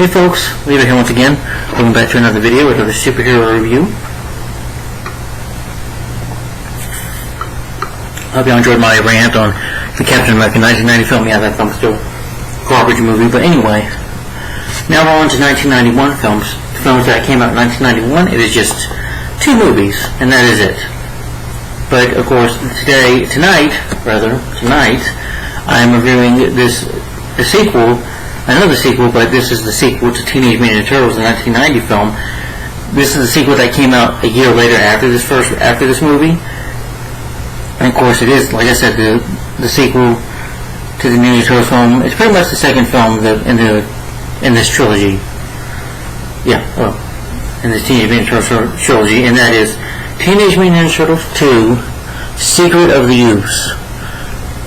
Hey folks, Leader here once again. Welcome back to another video with another superhero review. I hope you enjoyed my rant on the Captain America 1990 film. Yeah, that film's still a garbage movie, but anyway. Now we're on to 1991 films. The films that came out in 1991, it is just two movies, and that is it. But of course, tonight, I am reviewing a sequel. Another sequel, but this is the sequel to Teenage Mutant Ninja Turtles, the 1990 film. This is the sequel that came out a year later after this movie. And of course, it is, like I said, the sequel to the Ninja Turtles film. It's pretty much the second film in this trilogy. Yeah, well, in this Teenage Mutant Ninja Turtles trilogy, and that is Teenage Mutant Ninja Turtles 2: Secret of the Ooze.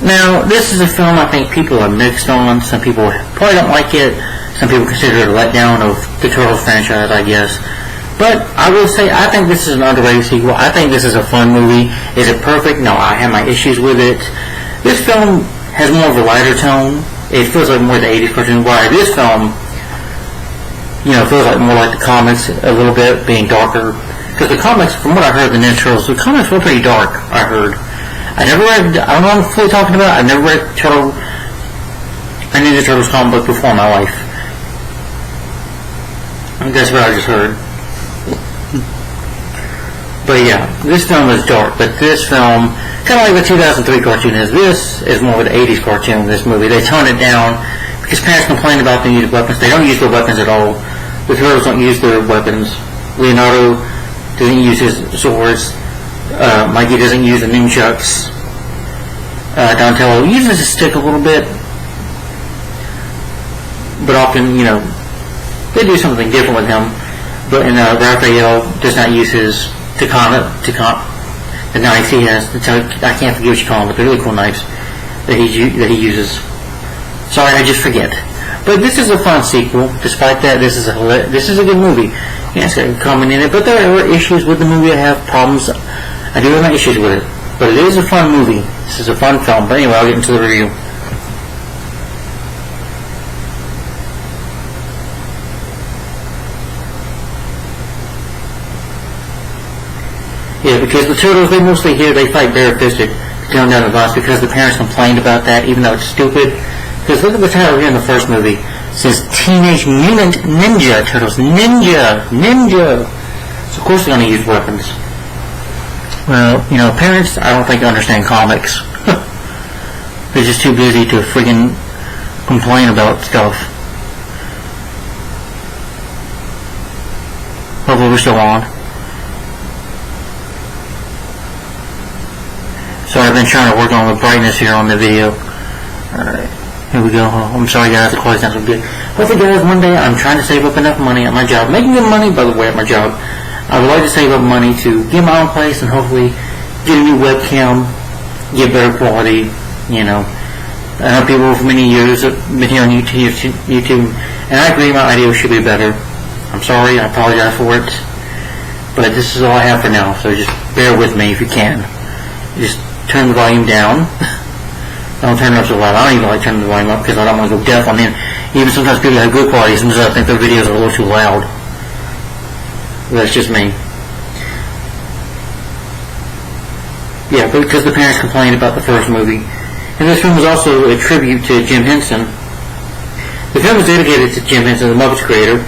Now, this is a film I think people are mixed on. Some people probably don't like it. Some people consider it a letdown of the Turtles franchise, I guess. But I will say, I think this is an underrated sequel. I think this is a fun movie. Is it perfect? No, I have my issues with it. This film has more of a lighter tone. It feels like more the 80s cartoon. While this film, feels like more like the comics a little bit, being darker. Because the comics, from what I heard, the Ninja Turtles, the comics were pretty dark, I heard. I don't know what I'm fully talking about. I've never read a Ninja Turtles comic book before in my life. I think that's what I just heard. But yeah, this film is dark, but this film, kind of like the 2003 cartoon is, this is more of an 80s cartoon, this movie. They tone it down because parents complain about the use of weapons. They don't use their weapons at all. The Turtles don't use their weapons. Leonardo doesn't use his swords. Mikey doesn't use the nunchucks. Donatello uses his stick a little bit, but often, they do something different with him. But Raphael does not use his the knives he has. I can't forget what you call them, but they're really cool knives that he uses. Sorry, I just forget. But this is a fun sequel. Despite that, this is a good movie. Yes, I can comment in it, but there are issues with the movie. I have problems. I do have my issues with it, but it is a fun movie. This is a fun film. But anyway, I'll get into the review. Yeah, because the Turtles, they fight bare-fisted to tone down the violence because the parents complained about that, even though it's stupid. Because look at the title here in the first movie. It says Teenage Mutant Ninja Turtles. Ninja! So of course they're going to use weapons. Well, parents, I don't think understand comics. They're just too busy to friggin' complain about stuff. Hopefully we're still on. So I've been trying to work on the brightness here on the video. Alright, here we go. I'm sorry guys, the quality's not so good. Hopefully guys, one day I'm trying to save up enough money at my job. Making good money, by the way, at my job. I would like to save up money to get my own place and hopefully get a new webcam, get better quality, I know people for many years have been here on YouTube, and I agree my audio should be better. I'm sorry, I apologize for it, but this is all I have for now, so just bear with me if you can. Just turn the volume down. Don't turn it up so loud. I don't even like turning the volume up because I don't want to go deaf on them. Even sometimes people have good quality, sometimes I think their videos are a little too loud. That's just me. Yeah, but because the parents complained about the first movie. And this film was also a tribute to Jim Henson. The film was dedicated to Jim Henson, the Muppets creator,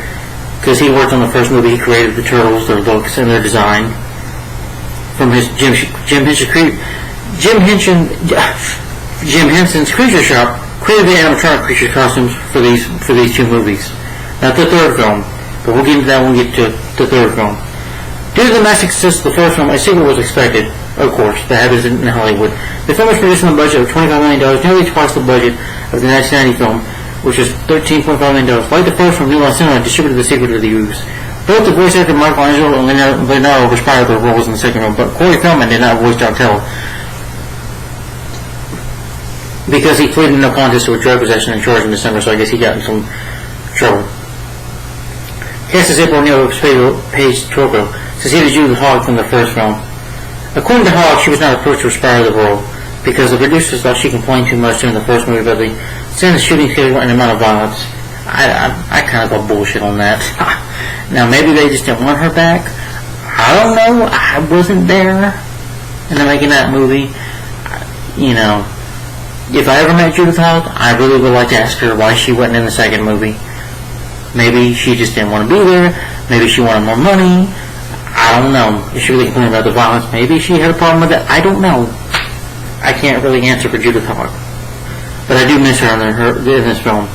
because he worked on the first movie. He created the Turtles, their looks, and their design. From his Jim Henson's Creature Shop, created the animatronic creature costumes for these two movies. Not the third film, but we'll get into that when we get to the third film. Due to the massive success of the first film, a sequel was expected. Of course, that happens in Hollywood. The film was produced on a budget of $25 million, nearly twice the budget of the 1990 film, which was $13.5 million. Like the first film, New Line Cinema distributed the sequel to the Ooze. Both the voice actor Michelangelo and Leonardo inspired their roles in the second film, but Corey Feldman did not voice Donatello because he pleaded no contest to a drug possession and charge in December, so I guess he got in some trouble. Cast as April O'Neil Paige Torco succeeded Judith Hogg from the first film. According to Hogg, she was not approached to aspire to the role because the producers thought she complained too much during the first movie about the scenes, shooting schedule, and amount of violence. I kind of call bullshit on that. Now, maybe they just didn't want her back. I don't know. I wasn't there in the making that movie. You know, if I ever met Judith Hogg, I really would like to ask her why she wasn't in the second movie. Maybe she just didn't want to be there. Maybe she wanted more money. I don't know. If she really complained about the violence, maybe she had a problem with it. I don't know. I can't really answer for Judith Hogg. But I do miss her in this film.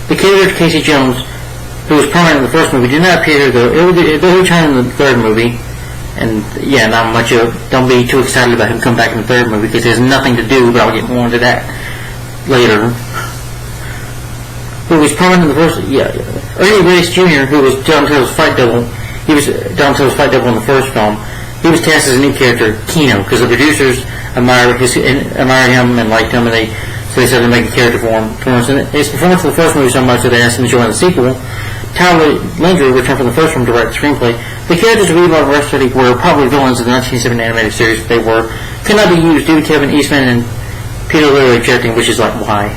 The character Casey Jones, who was prominent in the first movie, did not appear here, though. He'll return in the third movie. And, yeah, not much of... Don't be too excited about him coming back in the third movie, because there's nothing to do, but I'll get more into that later. Who was prominent in the first... Yeah, Ernie Grace Jr., who was Don Turtle's fight double... He was Don Turtle's fight double in the first film. He was cast as a new character, Keno, because the producers admired him and liked him, and so they started to make a character for him. His performance in the first movie so much that they asked him to join the sequel. Tyler Landry returned from the first film to write the screenplay. The characters of Eva and Rhapsody were probably villains of the 1970 animated series, but they could not be used due to Kevin Eastman and Peter Lorre objecting, which is like, why?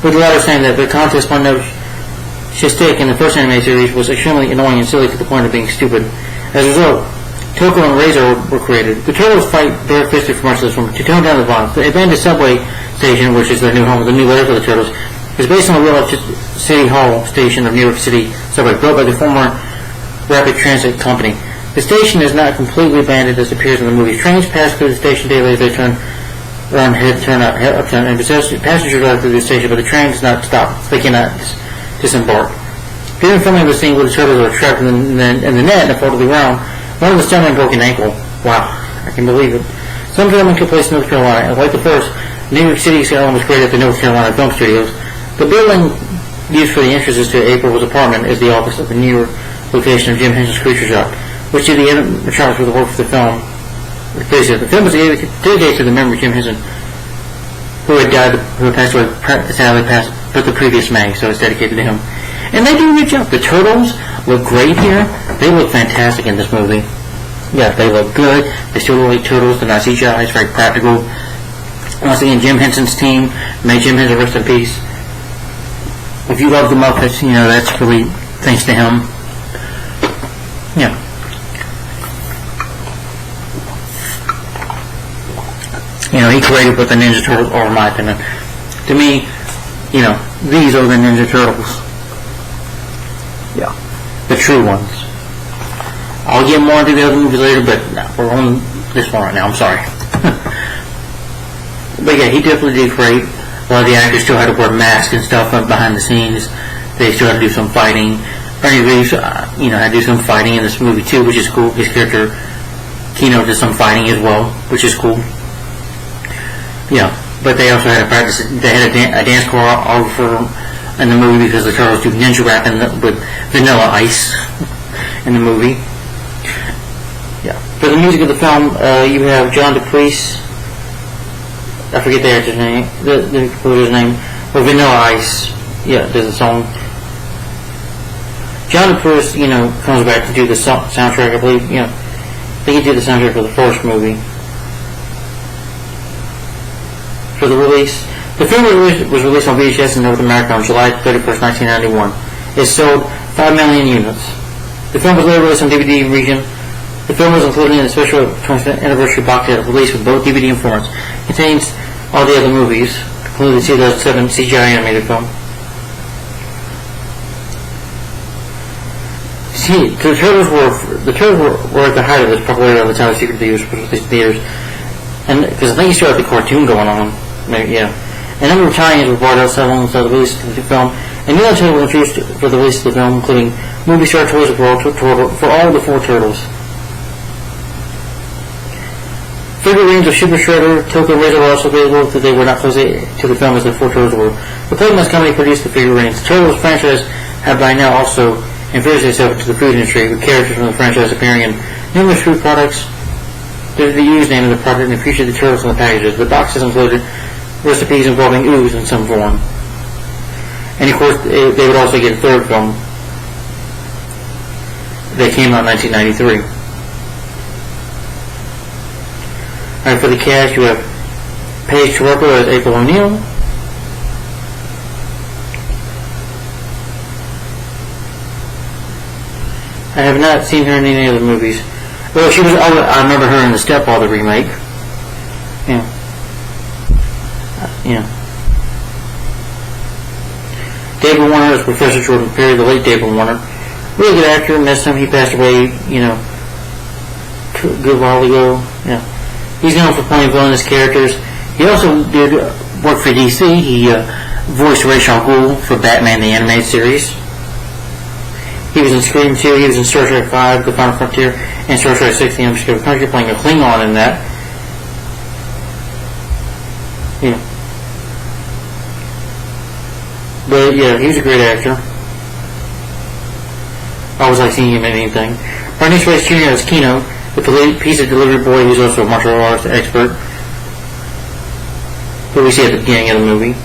With the latter saying that the contest won no stick in the first animated series was extremely annoying and silly to the point of being stupid. As a result, Toko and Razor were created. The Turtles fight bare-fisted for much of this film to tone down the violence. The abandoned subway station, which is their new home, the new lair for the Turtles, is based on the real City Hall station of New York City subway, built by the former Rapid Transit Company. The station is not completely abandoned as appears in the movie. Trains pass through the station daily as they turn uptown, and passengers drive through the station, but the train does not stop. They cannot disembark. During filming of the scene where the turtles are trapped in the net and fall to the ground, one of the stuntmen broke an ankle. Wow, I can believe it. Some filming took place in North Carolina, and like the first, New York City Asylum was created at the North Carolina Film Studios. The building used for the entrances to April's apartment is the office of the New York location of Jim Henson's Creature Shop, which did the animatronics for the work for the film. The film was dedicated to the memory of Jim Henson, who had passed away, sadly passed, but the previous May, so it's dedicated to him. And they do a good job. The Turtles look great here. They look fantastic in this movie. Yeah, they look good. They still look like Turtles. They're not CGI. It's very practical. Once again, Jim Henson's team. May Jim Henson rest in peace. If you love the Muppets, you know, that's really thanks to him. Yeah. You know, he created what the Ninja Turtles are, in my opinion. To me, you know, these are the Ninja Turtles. Yeah. The true ones. I'll get more into the other movies later, but no, we're on this one right now. I'm sorry. But yeah, he definitely did great. A lot of the actors still had to wear masks and stuff behind the scenes. They still had to do some fighting. Ernie Reeves, you know, had to do some fighting in this movie too, which is cool. His character, Keno, did some fighting as well, which is cool. Yeah, but they also had to practice. They had a dance choreographer in the movie because the Turtles do ninja rapping with Vanilla Ice in the movie. Yeah. For the music of the film, you have John DePriest. I forget the actor's name. The composer's name. Or Vanilla Ice. Yeah, there's a song. John DePriest, you know, comes back to do the soundtrack, I believe. You know, I think he did the soundtrack for the first movie. For the release, the film was released on VHS in North America on July 31st, 1991. It sold 5 million units. The film was later released on DVD in region. The film was included in a special 20th anniversary box set released with both DVD and formats. It contains all the other movies, including the 2007 CGI animated film. See, the Turtles were at the height of this popularity of the time of Secret Theaters, and because I think you still had the cartoon going on. Maybe, yeah. A number of tie-ins were brought out several the release of the film, and new entertainment was introduced for the release of the film, including movie star toys for all the 4 Turtles. Figurines of Super Shredder, Toko, and Razor were also available, but they were not close to the film as the 4 Turtles were. The Playmates Company produced the figurines. The Turtles franchise had by now also infused itself into the food industry, with characters from the franchise appearing in numerous food products. The used name of the product and featured the Turtles in the packages. The boxes included recipes involving Ooze in some form. And of course, they would also get a third film that came out in 1993. Alright, for the cast, you have Paige Turocco as April O'Neil, I have not seen her in any other movies. Well, she was. Oh, I remember her in the Stepfather remake. Yeah. Yeah. David Warner is Professor Jordan Perry, the late David Warner. Really good actor. Missed him. He passed away, a good while ago. Yeah. He's known for playing villainous characters. He also did work for DC. He voiced Ra's al Ghul for Batman the Animated Series. He was in Scream 2. He was in Star Trek 5, The Final Frontier, and Star Trek 6, The Undiscovered Country, playing a Klingon in that. Yeah. But yeah, he was a great actor. I always like seeing him in anything. Bernice Reyes Jr. as Kino, the pizza delivery boy who's also a martial arts expert, who we see at the beginning of the movie.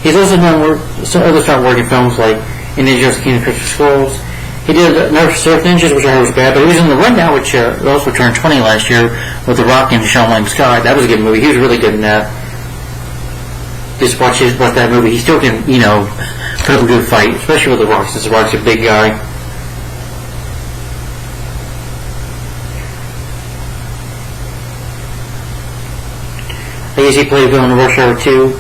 He's also done some other start working films like Indiana Jones and Kingdom of Crystal Skulls. He did Nerf Surf Ninjas, which I heard was bad, but he was in The Rundown, which also turned 20 last year, with The Rock and Sean Lane Scott. That was a good movie. He was really good in that. Just watch that movie. He still can, put up a good fight, especially with The Rock, since The Rock's a big guy. I guess he played a villain in Rush Hour 2.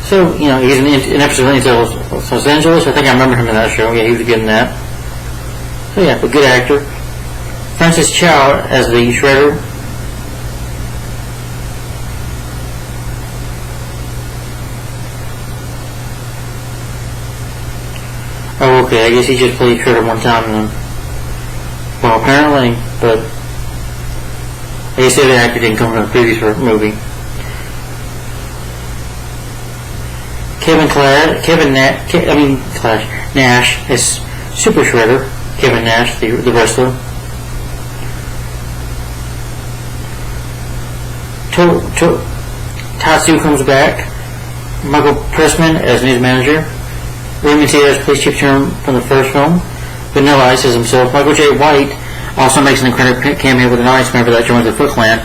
So, he's in an episode of Los Angeles. I think I remember him in that show. Yeah, he was good in that. So, yeah, a good actor. Francis Chow as the Shredder. Oh, okay, I guess he just played Shredder one time then. Well, apparently, but I guess the other actor didn't come from the previous movie. Nash is Super Shredder. Kevin Nash, the wrestler. Tatsu comes back. Michael Pressman as news manager. Raymond Taylor as police chief term from the first film. Vanilla Ice as himself. Michael J. White also makes an incredible cameo with an audience member that joins the Foot Clan.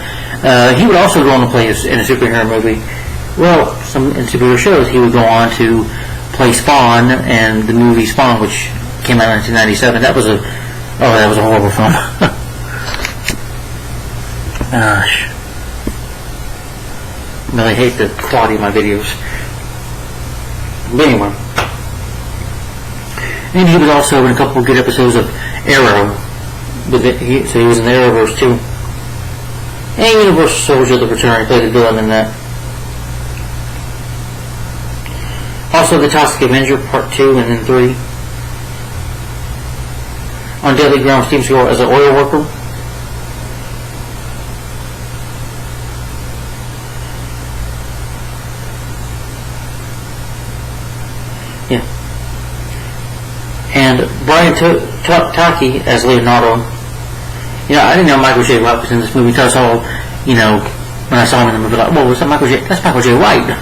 He would also go on to play in a superhero movie. Well, in superhero shows, he would go on to play Spawn in the movie Spawn, which came out in 1997. That was a horrible film. Gosh. I really hate the quality of my videos. But anyway. And he was also in a couple of good episodes of Arrow. So he was in the Arrowverse too. And Universal Soldier: The Return. He played the villain in that. Also, The Toxic Avenger Part 2 and then 3. On Deadly Ground, Steven Seagal as an oil worker. Yeah. And Brian Taki as Leonardo. I didn't know Michael J. White was in this movie until I saw, when I saw him in the movie, like, whoa, what's that Michael J.? That's Michael J. White.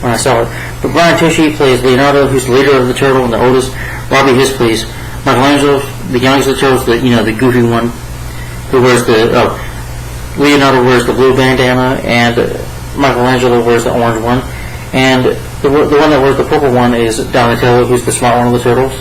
When I saw it. But Brian Tushy plays Leonardo, who's the leader of the turtle and the oldest. Robbie Hiss plays Michelangelo, the youngest of the turtles, the goofy one, who wears Leonardo wears the blue bandana, and Michelangelo wears the orange one. And the one that wears the purple one is Donatello, who's the smart one of the turtles.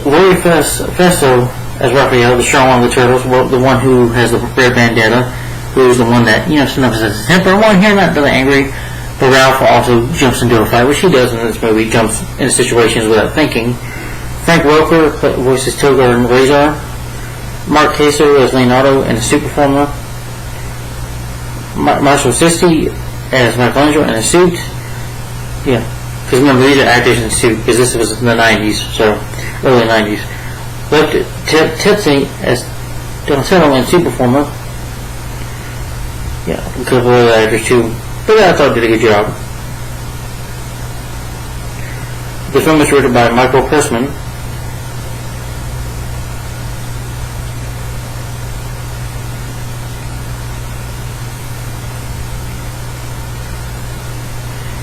Larry Festo as Raphael, the strong one of the turtles, the one who has the red bandana, who is the one that, sometimes has a temper. One here, not really angry, but Ralph also jumps into a fight, which he does in this movie. He jumps into situations without thinking. Frank Welker voices Togar and Razor. Mark Kaser as Leonardo and the Suit Performer. Marshall Sisti as Michelangelo in a suit. Yeah, because remember, these are actors in a suit, because this was in the 90s, so early 90s. Left Tipsy as Donatello and Suit Performer. Yeah, a couple of other actors too. But I thought did a good job. The film was written by Michael Pressman.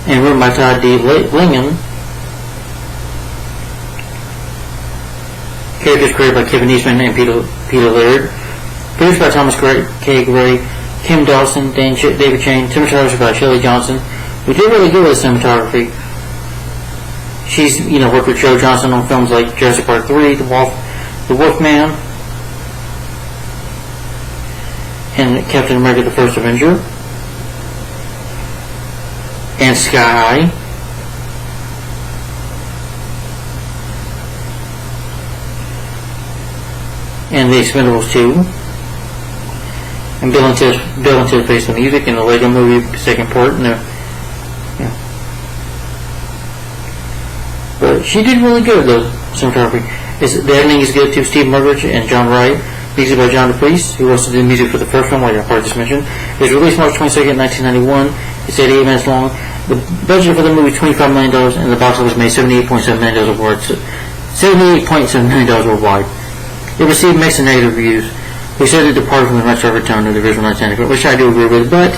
And written by Todd D. Lingham. Characters created by Kevin Eastman and Peter Laird. Produced by Thomas K. Gray, Kim Dawson, David Chang, cinematography by Shelley Johnson. We did really good with cinematography. She's, worked with Joe Johnson on films like Jurassic Park 3, The Wolfman, and Captain America: The First Avenger, and Sky High. And The Expendables 2, and Bill and Ted Face the Music, and the Lego Movie second part. But she did really good though. Cinematography. The editing is good too. Steve Murridge and John Wright. Music by John DePriest, who also did music for the first one, like I just mentioned. It was released March 22nd, 1991. It's 88 minutes long. The budget for the movie $25 million, and the box office made $78.7 million worldwide. $78.7 million worldwide. It received mixed and negative reviews. They said it departed from the retro tone of the original 1994, which I do agree with, but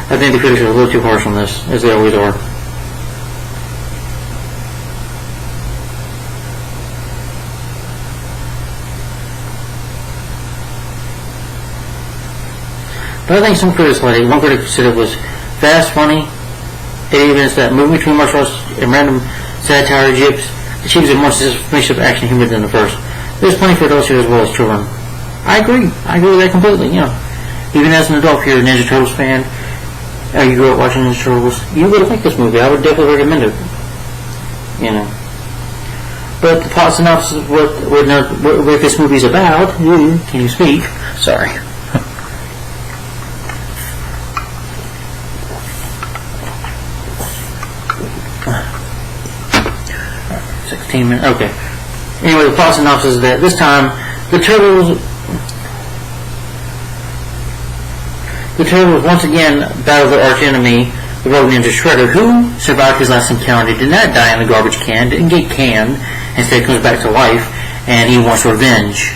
I think the critics are a little too harsh on this, as they always are. But I think some critics liked it. One critic said it was fast, funny. It even that movie between martial arts and random satire achieves a more mix of action humor than the first. There's plenty for adults here as well as children. I agree with that completely, Even as an adult, if you're a Ninja Turtles fan, or you grew up watching Ninja Turtles, you would like this movie. I would definitely recommend it. But the plot synopsis of what this movie's about, can you speak? Sorry. 16 minutes, okay. Anyway, the plot synopsis is that this time, the Turtles once again battle their arch enemy, the rogue ninja Shredder, who survived his last encounter. He did not die in the garbage can, didn't get canned, instead comes back to life, and he wants revenge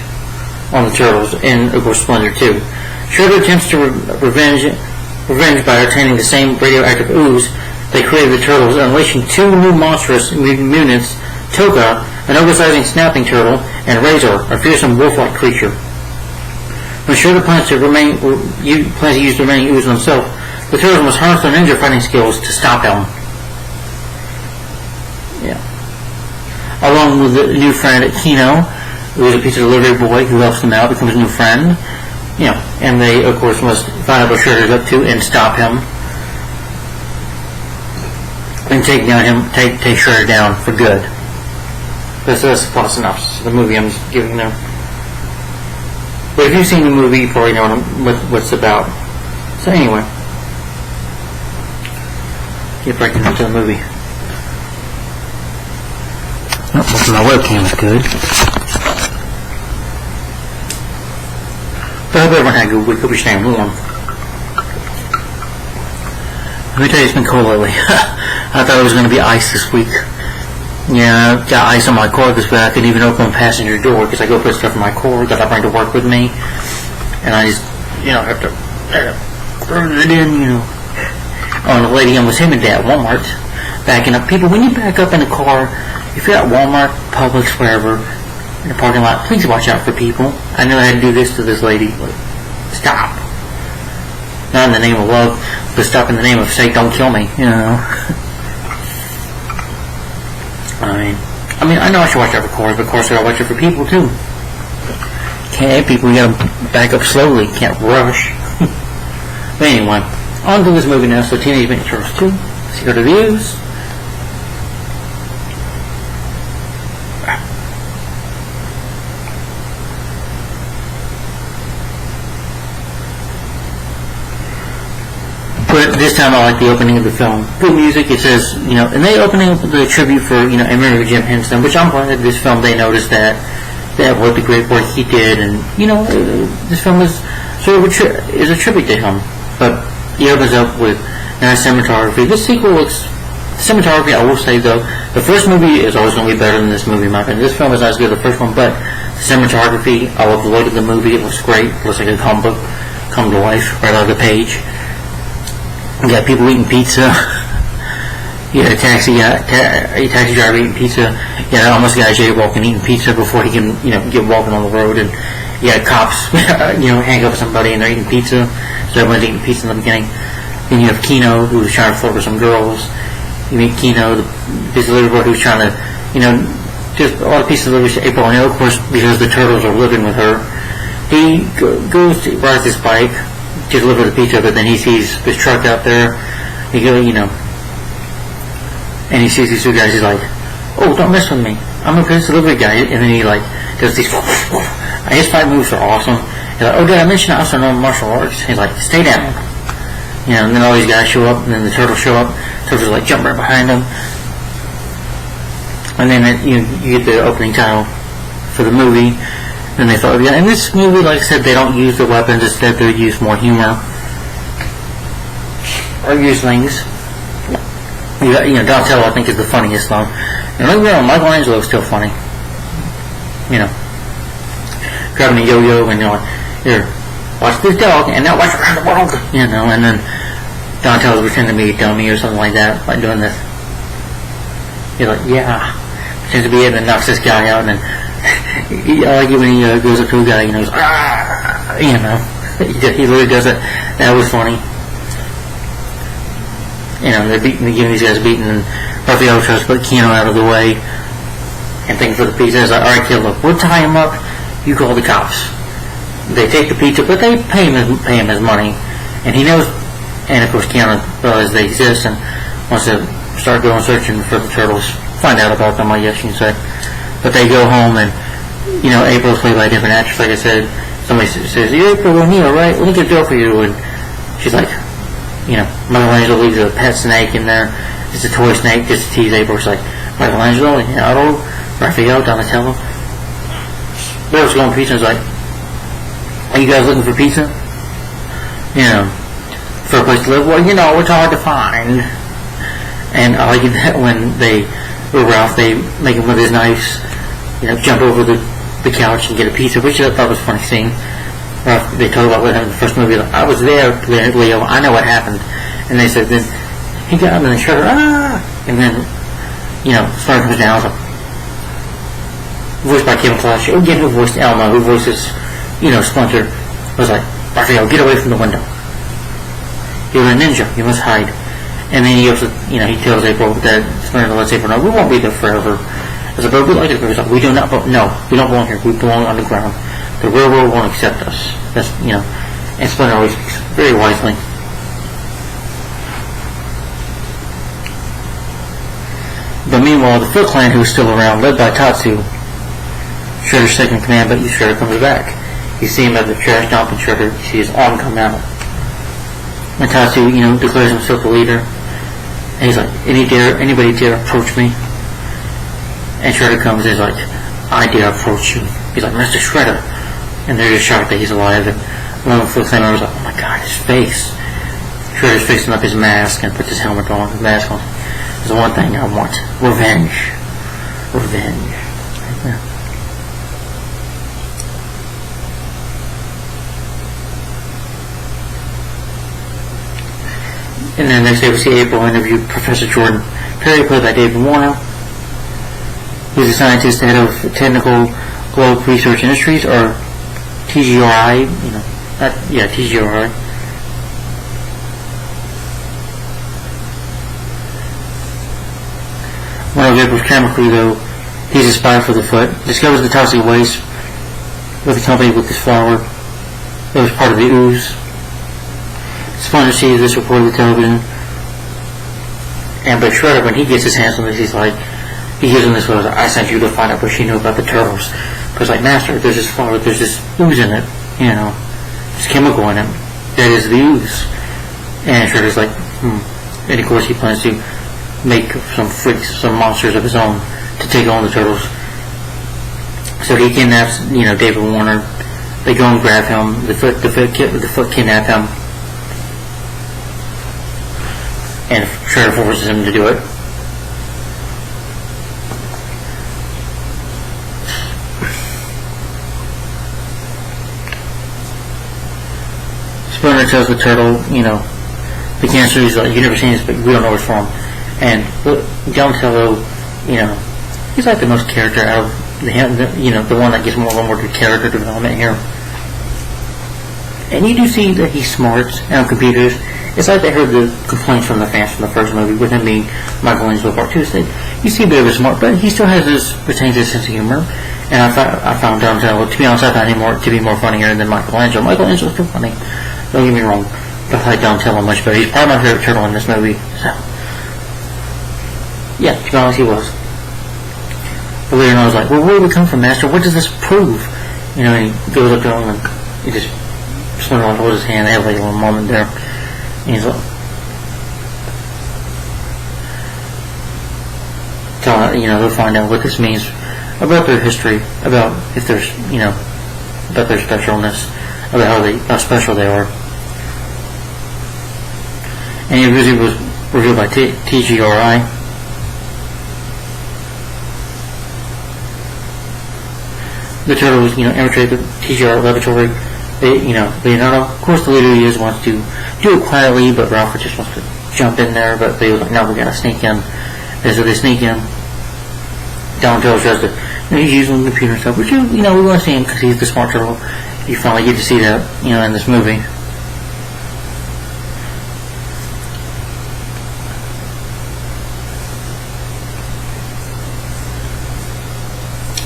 on the Turtles, and of course Splendor too. Shredder attempts to revenge by obtaining the same radioactive ooze they created the Turtles, unleashing two new monstrous mutants, Toka, an oversized snapping turtle, and Razor, a fearsome wolf-like creature. When Shredder plans to use the remaining ooze himself, the Turtles must harness their ninja fighting skills to stop him. Along with the new friend Kino, who is a pizza delivery boy who helps them out, becomes a new friend. And they, of course, must find out what Shredder's up to and stop him. And take Shredder down for good. That's the plot synopsis of the movie I'm just giving them. But if you've seen the movie, you probably know what it's about. So anyway, get back into the movie. Hopefully my webcam is good. But I hope everyone had a good week. Hope you're staying warm. Let me tell you, it's been cold lately. I thought it was going to be ice this week. I got ice on my car this week. I couldn't even open the passenger door because I go put stuff in my car that I bring to work with me. And I just, have to throw it in, Oh, and the lady was him and Dad at Walmart backing up. People, when you back up in a car, if you're at Walmart, Publix, wherever, in the parking lot, please watch out for people. I know I had to do this to this lady. Stop. Not in the name of love, but stop in the name of, say, don't kill me, I mean, I know I should watch out for cars, but of course I gotta watch out for people too. Can't people, you gotta back up slowly, can't rush. But anyway, on to this movie now. So Teenage Mutant Ninja Turtles 2, Secret of the Ooze. But this time I like the opening of the film. Good music, it says, and they opening up the tribute for, Emery Jim Henson, which I'm glad that this film, they noticed that what the great work he did, and, this film is sort of a tribute to him. But he opens up with nice cinematography. This sequel looks, cinematography, I will say though, the first movie is always going to be better than this movie in my opinion. This film is not as good as the first one, but the cinematography, I love the look of the movie, it looks great, it looks like a comic book come to life right out of the page. You got people eating pizza. You got a taxi driver eating pizza. You got almost a guy jaywalking eating pizza before he can, get walking on the road. And you got cops, handcuff somebody and they're eating pizza. So everyone's eating pizza in the beginning. Then you have Keno, who's trying to flirt with some girls. You meet Keno, the piece of liver boy, who's trying to, just a lot of pieces of liver to April. And of course, because the turtles are living with her, he goes to ride this bike to deliver the pizza, but then he sees this truck out there. He goes, and he sees these two guys. He's like, "Oh, don't mess with me. I'm a pizza delivery guy." And then he does these. His fight moves are awesome. He's like, "Oh, did I mention I also know martial arts?" He's like, "Stay down." And then all these guys show up, and then the turtles show up. Turtles jump right behind them, and then you get the opening title for the movie. And they thought, in this movie, like I said, they don't use the weapons. Instead, they use more humor or use things. Donatello, I think, is the funniest though. And don't get me wrong, Michelangelo is still funny. Grabbing a yo-yo and here, watch this dog, and now watch around the world. And then Donatello's pretending to be a dummy or something like that, like doing this. He's like, yeah, pretends to be it, and then knocks this guy out, and then I like it when he goes up to a guy, he's ah, he literally does it. That was funny. They're giving these guys a beating, and Raphael tries to put Keno out of the way and thinking for the pizza. He's like, "Alright, kid, look, we'll tie him up. You call the cops." They take the pizza, but they pay him his money, and he knows. And of course, Keanu realizes they exist and wants to start going searching for the turtles. Find out about them, I guess you can say. But they go home, and April's played by a different actress. Like I said, somebody says, "You're April O'Neil, right? Let me get a door for you." And she's like, Michelangelo leaves a pet snake in there. It's a toy snake just to tease April. She's like, "Michelangelo, Raphael, Donatello." Bill's going pizza. He's like, "Are you guys looking for pizza? For a place to live?" "Well, it's hard to find." And I like it that when Ralph, they make him with his knives, jump over the couch and get a pizza, which I thought was a funny scene. Ralph, they talk about what happened in the first movie. Like, "I was there, Leo. I know what happened." And they said, then he got him and then shot her, and then, Splinter comes down. Voiced by Kevin Clash. Again, who voiced Elmo, who voices, Splinter, was like, "Raphael, get away from the window. You're a ninja. You must hide." And then he goes, he tells April that Splinter lets April know, "We won't be there forever." I said, "But we like it." He's like, "We do not. No, we don't belong here. We belong underground. The real world won't accept us." That's And Splinter always speaks very wisely. But meanwhile, the Foot Clan, who's still around, led by Tatsu, Shredder's second in command, but Shredder comes back. You see him at the trash dump, and Shredder, you see his arm come out. And Tatsu, declares himself the leader. And he's like, "Anybody dare approach me?" And Shredder comes and he's like, "I dare approach you." He's like, "Mr. Shredder." And they're just shocked that he's alive. And one of the Foot Clan members was like, "Oh my God, his face." Shredder's fixing up his mask and puts his helmet on, his mask on. "There's one thing I want. Revenge. Revenge." Yeah. And then next day we see April interview Professor Jordan Perry, played by David Warner. He's a scientist, head of Technical Globe Research Industries, or TGRI, TGRI. One of April's camera crew, though, he's a spy for the Foot, discovers the toxic waste with the company with this flower that was part of the Ooze. Splinter sees this report on the television, but Shredder, when he gets his hands on this, he's like, he gives him this letter, "I sent you to find out what she knew about the turtles." Because like, "Master, there's this flower, there's this ooze in it, this chemical in it, that is the ooze." And Shredder's like, And of course he plans to make some freaks, some monsters of his own to take on the turtles. So he kidnaps, David Warner. They go and grab him. The Foot kidnap him. And Shredder forces him to do it. Splinter tells the turtle, the cancer is like, "You never seen this, but we don't know where it's from." And Donatello, he's like the most character out of the one that gets more and more to character development here. And you do see that he's smart on computers. It's like they heard the complaints from the fans from the first movie, with him being Michelangelo Part 2. So you see a bit of a smart, but he still retains his sense of humor. And I found Donatello, to be honest, I found him to be more funnier than Michelangelo. Michelangelo's still funny, don't get me wrong, but I like Donatello much better. He's probably my favorite turtle in this movie. So, yeah, to be honest, he was. But later on, I was like, well, where did we come from, Master? What does this prove? And he goes up to him and he just sort of holds his hand. They have like a little moment there. And he's like, they'll find out what this means about their history, about if there's, about their specialness, about how special they are. And it really was revealed by TGRI. The turtles, infiltrate the TGR laboratory. Leonardo, of course, the leader he is, wants to do it quietly, but Ralph just wants to jump in there. But they was like, no, we gotta sneak in. And so they sneak in. Donatello tries to, he's using the computer and stuff, which we want to see him because he's the smart turtle. You finally get to see that, in this movie.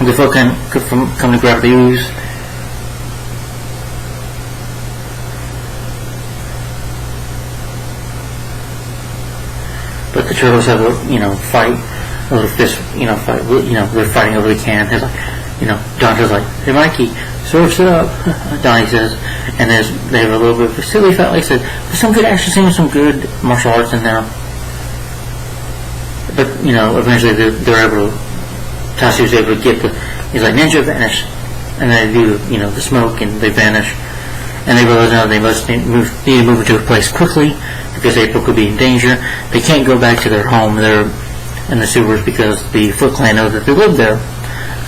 The folk come to grab the ooze. But the turtles have a fight, a little fist, fight. They're fighting over the can. It's like, Donatello's like, hey Mikey, surf's it up. Donnie says, and they have a little bit of a silly fight. Like I said, there's some good action scenes, some good martial arts in there. But eventually they're able to. Tatsu's able to get he's like, ninja vanish, and they do the smoke and they vanish, and they realize now they must need to move into a place quickly because April could be in danger. They can't go back to their home. They're in the sewers because the Foot Clan knows that they live there,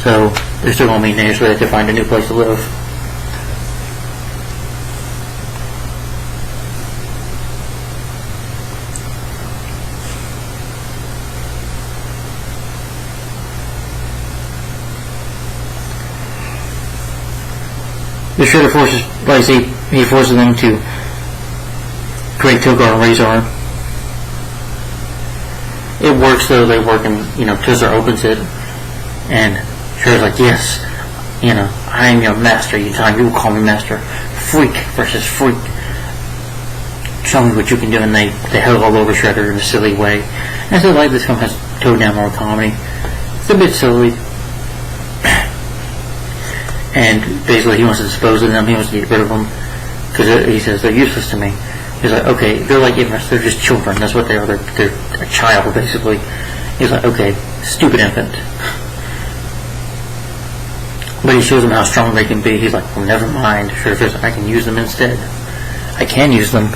so they're still going to be in danger, so they have to find a new place to live. The Shredder forces, like I say, he forces them to create Tilgar and Razor. It works though, they work and, Tilgar opens it, and Shredder's like, yes, I am your master, you will call me master. Freak versus freak. Show me what you can do, and they held all over Shredder in a silly way. And so like this film has toned down more comedy. It's a bit silly. And basically he wants to dispose of them, he wants to get rid of them, because he says they're useless to me. He's like, okay, they're like infants, they're just children, that's what they are, they're a child basically. He's like, okay, stupid infant. But he shows them how strong they can be. He's like, well, never mind, sure, I can use them instead. I can use them.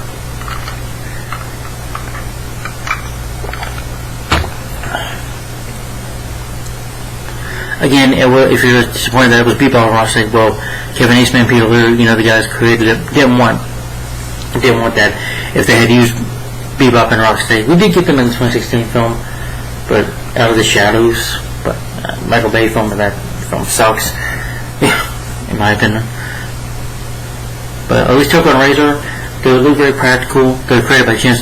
Again, if you're disappointed that it was Bebop and Rocksteady, well, Kevin Eastman, Peter Lou, the guys who created it, didn't want that. If they had used Bebop and Rocksteady, we did get them in the 2016 film, but Out of the Shadows, but Michael Bay film, that film sucks, in my opinion. But at least Tilgar and Razor, they look very practical. They're created by Jim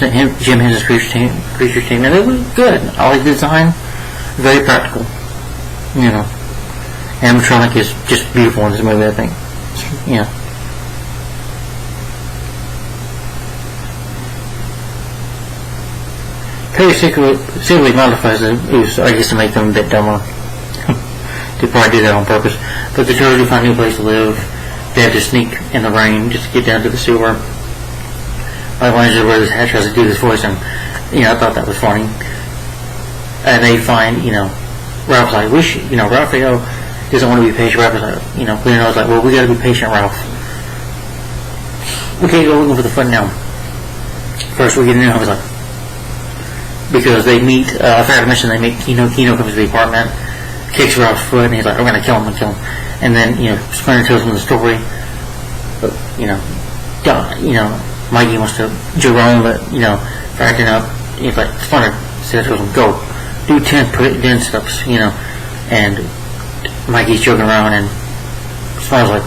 Henson's Creature Team, and they look good. I like the design, very practical. Animatronic is just beautiful in this movie, I think. Perry secretly modifies the Ooze, I guess, to make them a bit dumber. They probably did that on purpose. But the turtles do find a new place to live. They have to sneak in the rain just to get down to the sewer. I wanted to wear this hat tries to do this voice, and I thought that was funny. And they find, Ralph's like, Raphael doesn't want to be patient. Ralph's like, Leonardo's like, well, we gotta be patient, Ralph. We can't go looking for the fun now. First we get in, I was like, because they meet, I forgot to mention, they meet Kino comes to the apartment, kicks Ralph's foot, and he's like, we're gonna kill him. And then, Splinter tells him the story. But, Mikey wants to Jerome, but, for acting up, he's like, Splinter says to him, go. Do 10 sit-ups, and Mikey's joking around, and Splinter's like,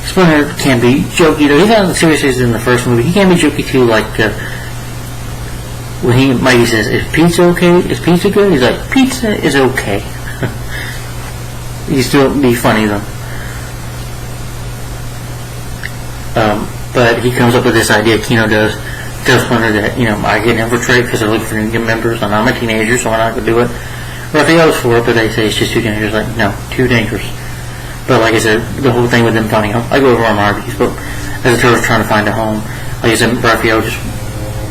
Splinter can be jokey though. He's not serious as in the first movie. He can be jokey too, like when Mikey says, "Is pizza okay? Is pizza good?" He's like, "Pizza is okay." He's still be funny though. But he comes up with this idea. Keno does. Tells Splinter that I get infiltrate because they're looking for new members, and I'm a teenager, so I'm not gonna do it. Raphael's for it, but they say it's just too dangerous. Like, no, too dangerous. But like I said, the whole thing with them finding home, I go over on Arby's, but as the turtles trying to find a home, like I said, Raphael just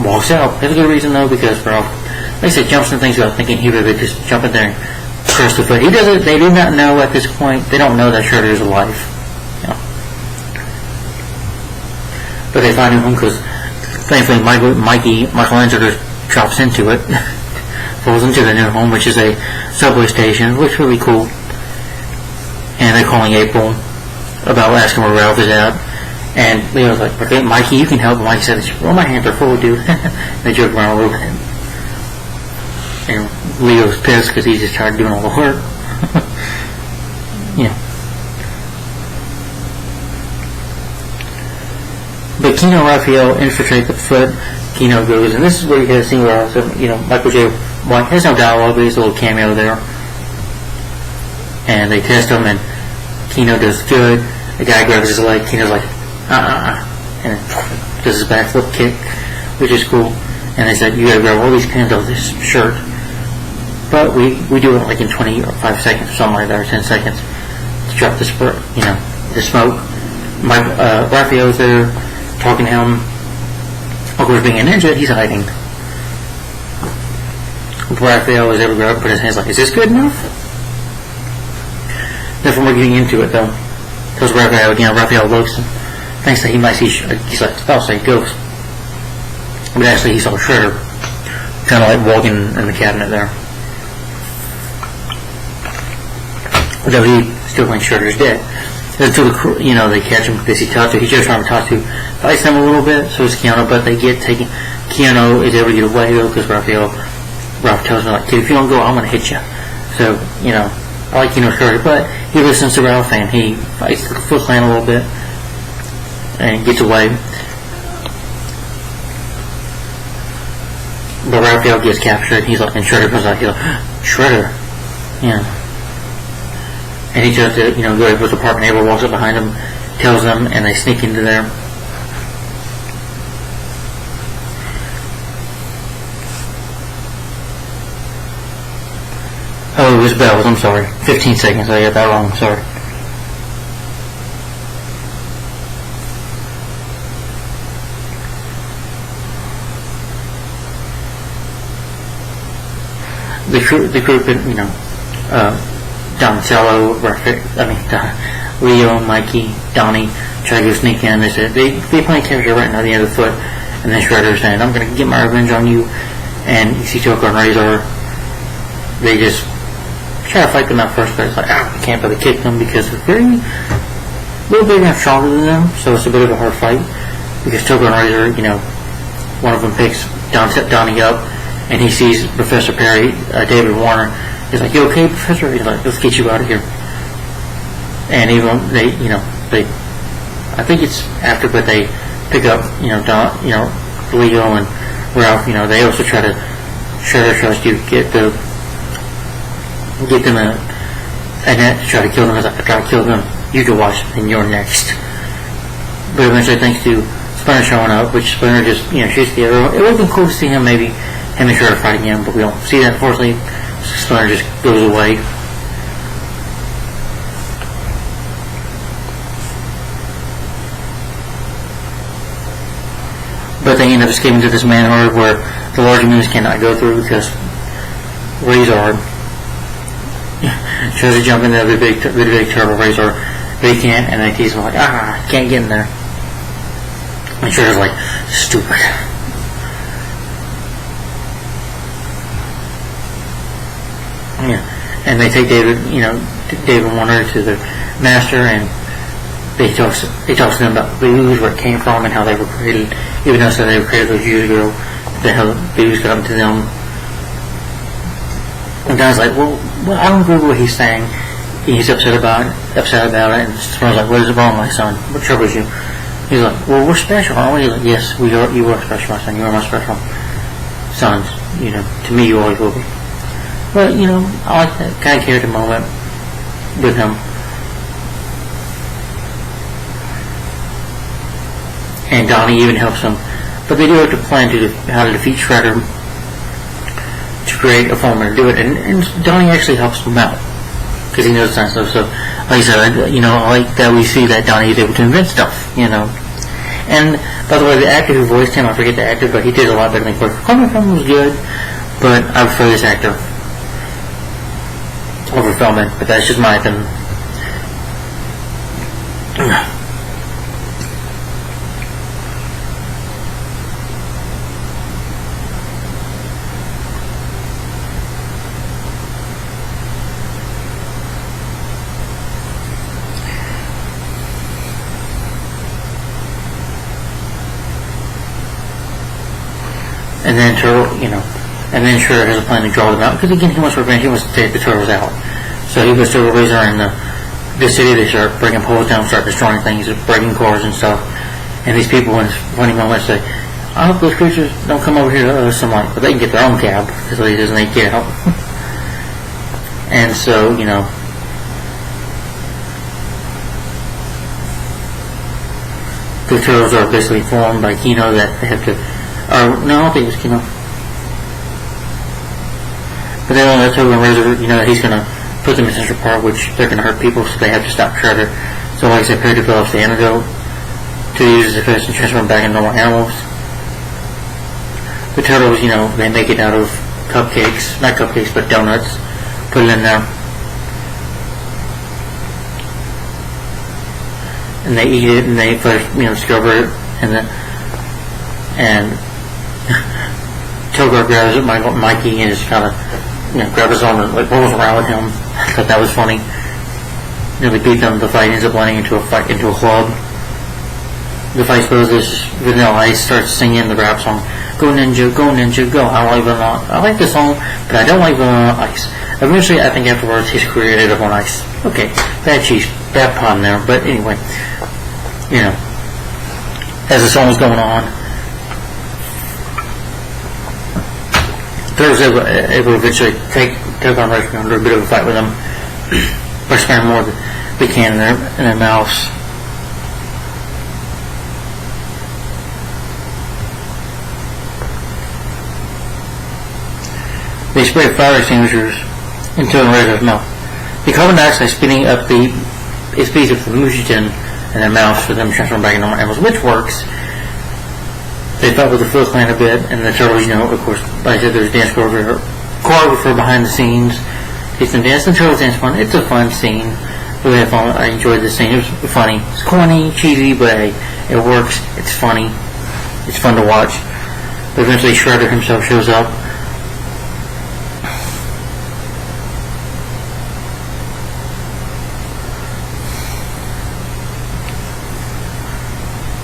walks out. There's a good reason though, because like I said, jumps and things without thinking he would just jump in there and crush the foot. He does it. They do not know at this point. They don't know that Shredder is alive. But they find him because thankfully Michelangelo just drops into it, falls into the new home, which is a subway station, which is really cool. And they're calling April about asking where Ralph is at. And Leo's like, "Okay, Mikey, you can help." And Mikey said, "Well, my hands are full, dude." They joke around a little bit. And Leo's pissed because he's just tired of doing all the work. Yeah. But Keno and Raphael infiltrate the foot. Keno goes, and this is where you get a scene where Michael J. White has no dialogue, but he's a little cameo there. And they test him, and Keno does good. The guy grabs his leg. Keno's like, and does his backflip kick, which is cool. And they said, "You gotta grab all these pins off this shirt." But we do it like in 25 seconds or something like that, or 10 seconds to drop the the smoke. Raphael's there talking to him. Of course, being a ninja, he's hiding. Raphael is able to grab, put his hands like, "Is this good enough?" Therefore, we're getting into it though. Because Raphael looks and thinks that he might see. He's like, "I'll say ghost," but actually he saw Shredder, kind of like walking in the cabinet there. Though he still thinks Shredder's dead. Until they catch him because he just trying to talk to fights them a little bit, so it's Keanu, but they get taken. Keanu is able to get away though because Ralph tells him like, "Kid, if you don't go, I'm gonna hit you." So I like Keanu's story, but he listens to Ralph and he fights the Foot Clan a little bit and gets away. But Raphael gets captured. He's like, and Shredder comes out. He's like, "Shredder," And he tries to, go to his apartment. April walks up behind him, tells them, and they sneak into there. Oh, it was bells. I'm sorry. 15 seconds. I got that wrong. I'm sorry. The group, Donatello, Leo, Mikey, Donnie try to go sneak in. They said they play character right now the end of the foot, and then Shredder saying, "I'm going to get my revenge on you." And you see Joker and Razor. They just try to fight them at first, but it's like, you can't really kick them because they're a little bigger and stronger than them. So it's a bit of a hard fight because Joker and Razor, one of them picks Donnie up, and he sees Professor Perry, David Warner. He's like, "You okay, Professor?" He's like, "Let's get you out of here." And even they, I think it's after, but they pick up, Leo and Ralph. They also try to Shredder tries to get them a net to try to kill them. He's like, "I try to kill them. You can watch, and you're next." But eventually, thanks to Splinter showing up, which Splinter just shoots the arrow. It would have been cool to see him and Shredder fighting him, but we don't see that, unfortunately. Splinter just goes away. But they end up escaping to this manhole where the larger mutants cannot go through because Razor tries to jump in there, the big turtle Razor. They can't, and they tease him like, can't get in there. And Shredder's like, "Stupid." And they take David Warner to the master, and he talks to them about the Ooze, where it came from, and how they were created. Even though they were created those years ago, how the Ooze got into them. And Don's like, well, I don't agree with what he's saying. He's upset about it, and Sparrow's like, what is wrong, my son? What troubles you? He's like, well, we're special, aren't we? He's like, yes, we are. You are special, my son. You are my special sons. To me, you always will be. But, I like that kind of character moment with him. And Donnie even helps him. But they do have to plan how to defeat Shredder to create a formula to do it. And Donnie actually helps him out because he knows it's not stuff. So, like I said, I like that we see that Donnie is able to invent stuff, And, by the way, the actor who voiced him, I forget the actor, but he did a lot better than Clark. Clark was good, but I prefer this actor over Feldman, but that's just my opinion. And then Shredder has a plan to draw them out, because again, he wants revenge, he wants to take the turtles out. So he goes to a razor in the city, they start breaking poles down, start destroying things, breaking cars and stuff. And these people in funny moments say, I hope those creatures don't come over here to us. I'm like, but they can get their own cab, because he doesn't need to get out. And so, the turtles are basically formed by Kino that they have to. No, I don't think it was Kino. But then that's over in Razor, he's going to put them in Central Park, which they're going to hurt people, so they have to stop Shredder. So, like I said, Perry develops the antidote to use as a fist and transform back into normal animals. The turtles, they make it out of cupcakes, not cupcakes, but donuts, put it in there. And they eat it, and they first, discover it, and Togar grabs it, Mikey, and just kind of, grabs his arm and rolls around with him. I thought that was funny. They beat them. The fight ends up blending into a club. The fight exposes. Vanilla Ice starts singing the rap song, "Go Ninja, Go Ninja, Go." I like the song, but I don't like Vanilla Ice. Eventually, I think afterwards, his career ended up on ice. Okay, bad pun there. But anyway, as the song was going on, Turtles able to eventually take on Rachel under a bit of a fight with them by sparing more than they can in their mouths. They spray fire extinguishers into Razor's mouth. The carbon dioxide speeding up it speeds up the mutant in their mouths for them to transform back into normal animals, which works. They fought with the Foot Clan a bit, and the turtles, of course, like I said, there's a dance choreographer behind the scenes. It's some dance, the turtles dance fun. It's a fun scene. Really have fun. I enjoyed this scene. It was funny. It's corny, cheesy, but hey, it works. It's funny. It's fun to watch. But eventually Shredder himself shows up.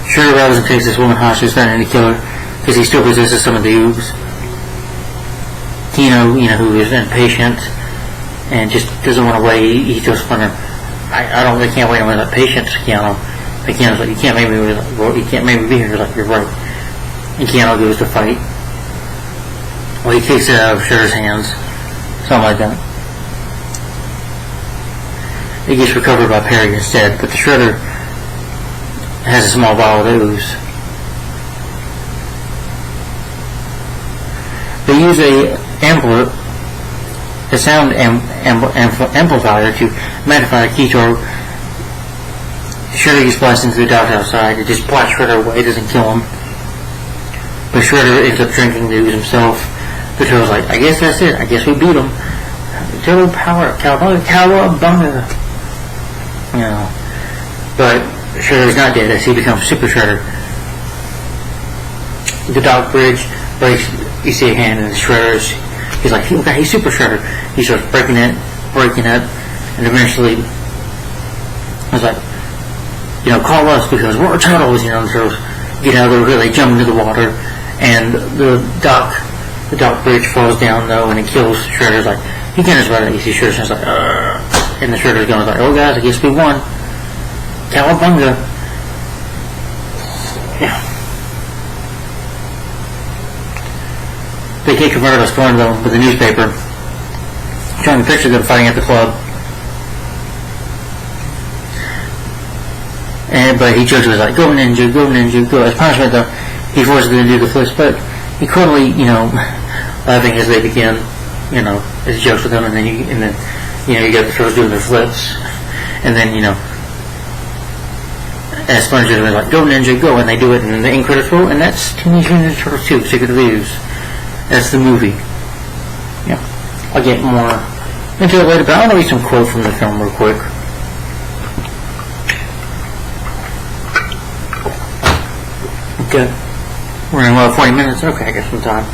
Shredder grabs and takes this woman hostage, threatening to kill her because he still possesses some of the Ooze. Kino, who is impatient and just doesn't want to wait. He just wondering, I can't wait on that patience, Keanu. But Keanu's like, you can't make me be here. He's like, you're right. And Keanu goes to fight. Well, he kicks it out of Shredder's hands, something like that. It gets recovered by Perry instead, but the Shredder has a small vial of Ooze. They use a sound amplifier to magnify a keytor. Shredder gets blasted into the dock outside. It just blasts Shredder away. It doesn't kill him. But Shredder ends up drinking the Ooze himself. The turtle's like, I guess that's it. I guess we beat him. Turtle power. Cowabunga. But Shredder's not dead as he becomes Super Shredder. The dock bridge breaks. You see a hand in the Shredder's. He's like, okay, he's Super Shredder. He starts breaking it, and eventually he's like, call us because we're turtles. The turtles get out of there. They jump into the water, and the dock bridge falls down though, and it kills Shredder's like, He kind of about it. You see Shredder's just like, and the Shredder's going like, oh guys, I guess we won. Cowabunga. Yeah. They can't convert us going though with the newspaper, showing the picture of them fighting at the club. But he jokes was like, go ninja, go ninja, go. As punishment though, he forces them to do the flips, but he quickly, laughing as they begin, as he jokes with them, and then you get the Turtles doing their flips, and then, as Splinter was like, go ninja, go, and they do it, and then the end credits roll, and that's Teenage Mutant Ninja Turtles 2, Secret of Ooze. That's the movie. Yeah. I'll get more into it later, but I want to read some quotes from the film real quick. Okay. We're in about 40 minutes. Okay, I got some time.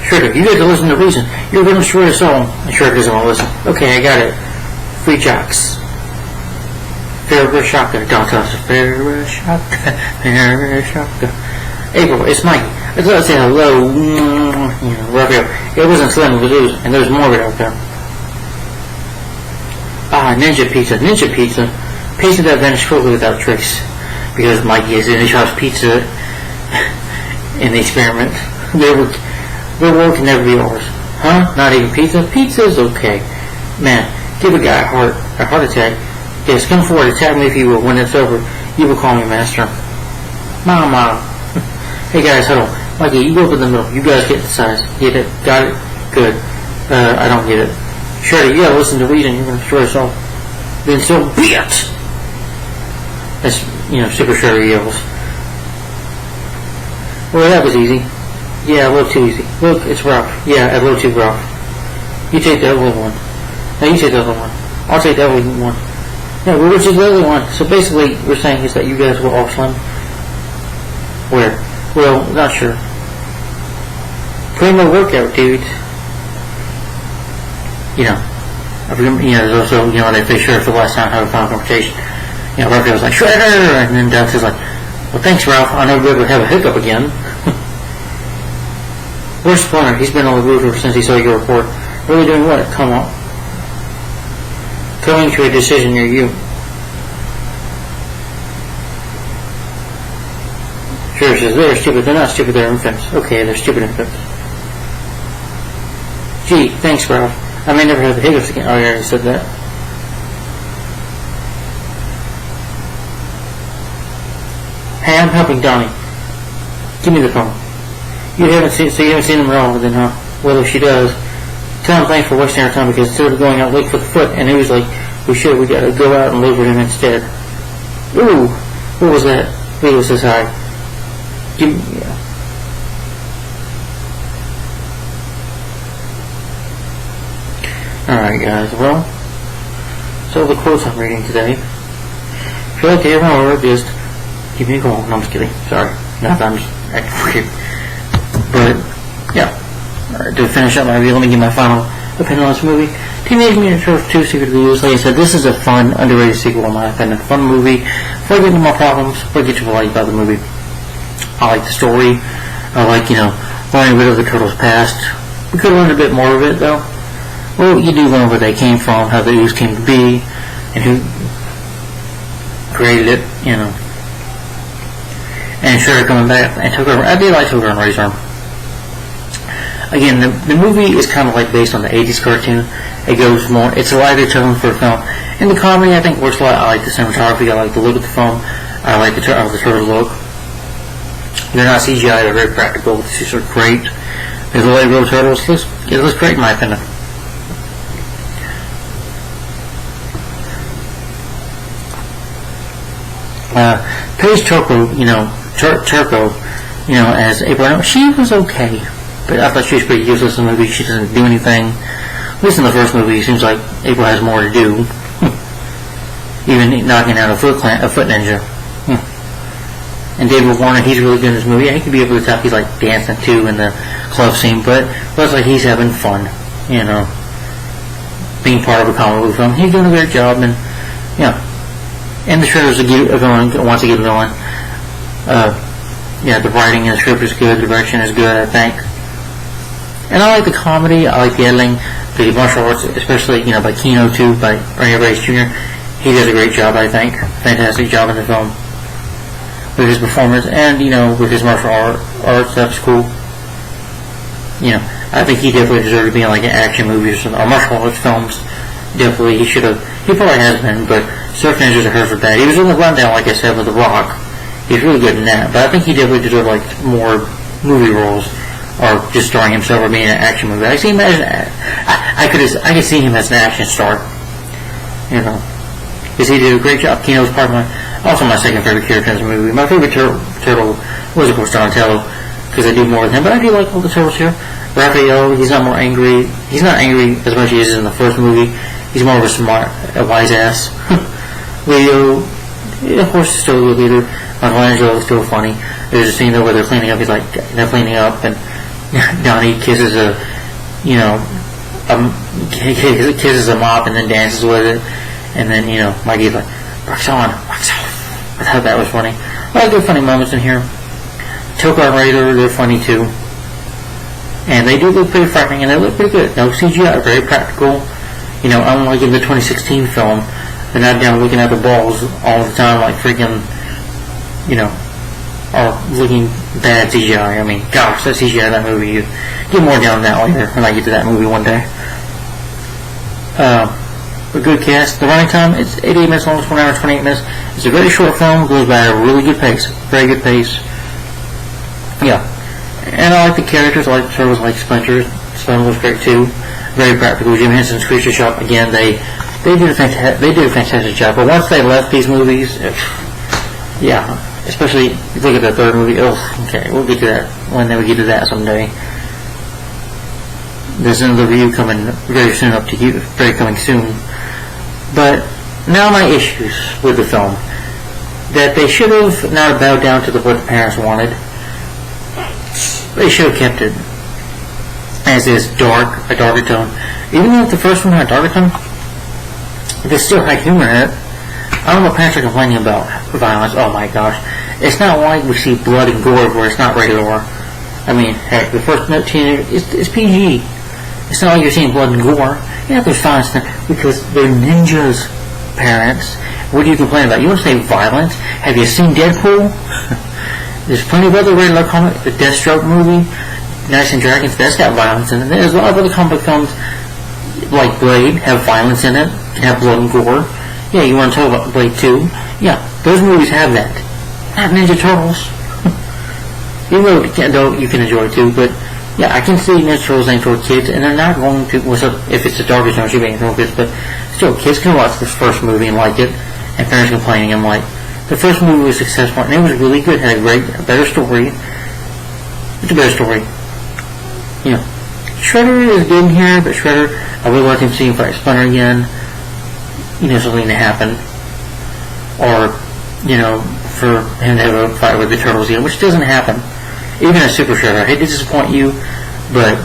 Shredder, you got to listen to reason. You're going to destroy us all. And Shredder doesn't want to listen. Okay, I got it. Free jocks. Fair Shaka. Don't tell us. Fair Shaka. Fair Shaka. April, it's Mike. I thought I'd say hello. Raphael. It wasn't Slim, it was Ooze, and there's more of it out there. Ninja pizza. Ninja pizza. Pizza that vanished quickly without trace. Because Mikey is in his house pizza in the experiment. Their work can never be ours. Huh? Not even pizza? Pizza's okay. Man, give a guy a heart attack. Yes, come forward, attack me if you will. When it's over, you will call me master. Mama. Hey guys, hold on. Mikey, you go up in the middle. You guys get the size. Get it? Got it? Good. I don't get it. Shredder, you gotta listen to reason. You're gonna destroy us all. Then so be it! That's, Super Shredder yells. Well, that was easy. Yeah, a little too easy. Look, it's rough. Yeah, a little too rough. You take the other one. No, you take the other one. I'll take the other one. No, which is the other one? So basically, we're saying is that you guys were all Slim. Where? Well, not sure. Primo workout, dude. There's also, they fish sure for the last time how to find a conversation. Raphael was like, Shredder! And then Duff is like, well, thanks, Ralph. I'll never be able to have a hiccup again. Where's Splinter? He's been on the roof ever since he saw your report. Really doing what? Come on. Coming to a decision near you. Shredder says, they're stupid. They're not stupid. They're infants. Okay, they're stupid infants. Gee, thanks, Ralph. I may never have the hiccups again. Oh, I already said that. Hey, I'm helping Donnie. Give me the phone. You haven't seen him at all, then, huh? Well, if she does, tell him thanks for wasting our time because instead of going out late for the foot, and it was like, we gotta go out and live with him instead. Ooh, what was that? Leo says hi. Alright guys, well, so the quotes I'm reading today. If you'd like to hear more, just give me a call. No, I'm just kidding. Sorry. I'm just acting weird. But, yeah. To finish up my review, let me give my final opinion on this movie. Teenage Mutant Ninja Turtles 2 Secret of Ooze. Like I said, this is a fun, underrated sequel in my opinion. A fun movie. Before I get into my problems, before I get to what I like about the movie. I like the story. I like, learning a bit of the Turtles' past. We could learn a bit more of it, though. Well, you do learn where they came from, how the Ooze came to be, and who created it, And Shredder coming back and took over. I did like Took Over and Razor. Again, the movie is kind of like based on the 80s cartoon. It goes more, it's a lighter tone for a film. And the comedy, I think, works a lot. I like the cinematography, I like the look of the film, I like the turtle look. They're not CGI, they're very practical. These are great. There's the real turtles. It looks great in my opinion. Paige Turco, Turco, as April, she was okay. But I thought she was pretty useless in the movie. She doesn't do anything. At least in the first movie, it seems like April has more to do. Even knocking out a foot ninja. And David Warner, he's really good in this movie. He could be over the top. He's like dancing too in the club scene, but it looks like he's having fun. Being part of a comic book film. He's doing a great job, and And the Shredder's a villain, wants to get a villain. The writing in the script is good, the direction is good, I think. And I like the comedy, I like the editing, the martial arts, especially, by Keno too, by Ernie Reyes Jr. He does a great job, I think. Fantastic job in the film. With his performance, and, with his martial arts, that's cool. I think he definitely deserved to be in, like, an action movie or something, or martial arts films. Definitely, he probably has been, but Surf Ninjas are hers for that. He was in the Rundown, like I said, with The Rock. He's really good in that, but I think he definitely deserved, like, more movie roles, or just starring himself or being in an action movie. I see him as I could see him as an action star, because he did a great job. Keno's also my second favorite character in this movie. My favorite turtle was, of course, Donatello, because I do more with him, but I do like all the turtles here. Raphael, he's not more angry. He's not angry as much as he is in the first movie. He's more of a wise ass. Leo, of course, is still a good leader. Michelangelo is still funny. There's a scene though where they're cleaning up. He's like, they're cleaning up, and Donnie kisses kisses a mop and then dances with it. And then, Mikey's like, wax on, wax off. I thought that was funny. A lot of good funny moments in here. Toka and Raider, they're funny too. And they do look pretty frightening, and they look pretty good. No CGI, very practical. Unlike in the 2016 film, they're not down looking at the balls all the time like freaking, are looking bad CGI. I mean, gosh, that CGI in that movie, you get more down on that later when I get to that movie one day. A good cast. The running time, it's 88 minutes long, it's 1 hour and 28 minutes. It's a very short film, goes by at a really good pace. Very good pace. Yeah. And I like the characters, I like the turtles, I like Splinter. Splinter was great too. Very practical. Jim Henson's Creature Shop, again, they did a fantastic job. But once they left these movies, especially if you look at the third movie, okay, we'll get to that when we get to that someday. There's another review coming very soon up to you, very coming soon. But now my issues with the film, that they should have not bowed down to what the parents wanted. They should have kept it as is a darker tone. Even though the first one had a darker tone, they still had humor in it. I don't know what parents are complaining about violence. Oh my gosh. It's not like we see blood and gore where it's not rated R. I mean, heck, the first teenager, it's PG. It's not like you're seeing blood and gore. Yeah, there's violence because they're ninjas, parents. What do you complain about? You want to say violence? Have you seen Deadpool? There's plenty of other rated R comic. The Deathstroke movie, Knights and Dragons, that's got violence in it. There's a lot of other comic films like Blade have violence in it, can have blood and gore. Yeah, you want to talk about Blade 2? Yeah, those movies have that. Not Ninja Turtles. Even though you can enjoy it too, but yeah, I can see Ninja Turtles aimed toward kids, and they're not going to, if it's a darker tone, should be aimed toward kids, but still, kids can watch this first movie and like it, and parents complaining, I'm like, the first movie was successful, and it was really good, had a better story. It's a better story. Shredder is good in here, but Shredder, I would like him to see him fight Splinter again. Something to happen. Or, for him to have a fight with the Turtles again, which doesn't happen. Even a Super Shredder, I hate to disappoint you, but